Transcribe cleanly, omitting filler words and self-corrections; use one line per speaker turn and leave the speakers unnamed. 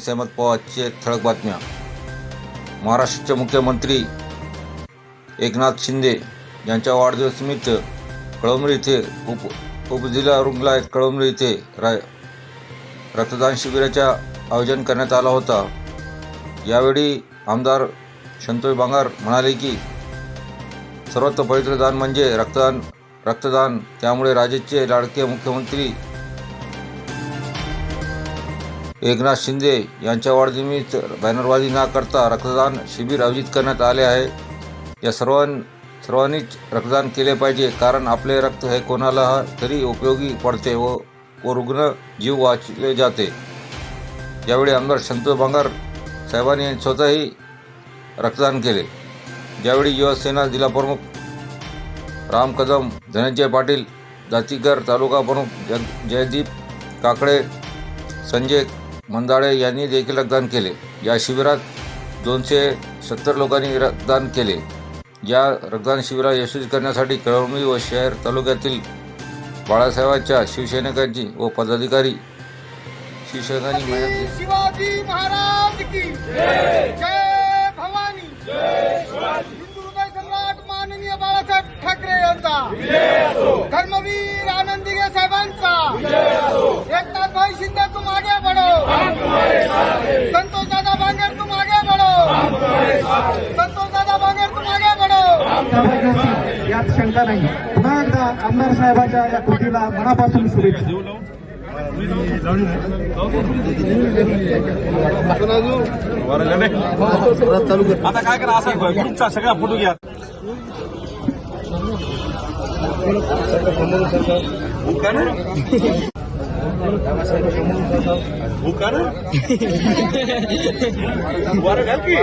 सहमत पवारचे ठळक बातम्या. महाराष्ट्राचे मुख्यमंत्री एकनाथ शिंदे यांच्या वाढदिवसानिमित्त कळमनुरी येथे उपजिल्हा रुग्णालय कळमनुरी येथे रक्तदान शिबिराचे आयोजन करण्यात आला होता. यावेळी आमदार संतोष बांगर म्हणाले की सर्वात पवित्र दान म्हणजे रक्तदान. त्यामुळे राज्याचे लाडके मुख्यमंत्री एकनाथ शिंदे यांच्या वाढदिवसानिमित्त बॅनरबाजी न करता रक्तदान शिबिर आयोजित करण्यात आले आहे. या सर्वांनीच रक्तदान केले पाहिजे, कारण आपले रक्त हे कोणाला तरी उपयोगी पडते व रुग्ण जीव वाचले जाते. यावेळी आमदार संतोष बांगर साहेबांनी स्वतःही रक्तदान केले. यावेळी युवासेना जिल्हा प्रमुख राम कदम, धनंजय पाटील दातीकर, तालुका प्रमुख जयदीप काकडे, संजय मंदाळे यांनी देखील रक्तदान केले. या शिबिरात 270 लोकांनी रक्तदान केले. या रक्तदान शिबिराला यशस्वी करण्यासाठी कळमनुरी व शहर तालुक्यातील बाळासाहेबांच्या शिवसैनिकांची व पदाधिकारी शिवसैनिकांनी मेहनत घेतली.
शिवाजी महाराज की जय, जय भवानी, जय शिवाजी. हिंदू हृदय सम्राट माननीय बाळासाहेब ठाकरे यांचा, धर्मवीर आनंदीगे साहेबांचा, एकनाथ भाई शिंदे तुम आगे बढ़ो, संतोष दादा बांगर तुम आगे बढ़ो, संतोष दादा बांगर तुम आगे बढ़ो.
यात शंका नाही. पुन्हा एकदा आमदार साहेबांच्या या कृतीला मनापासून शुभेच्छा.
आता काय करा, असा ग्रुपचा सगळा फोटो घ्या. घाल की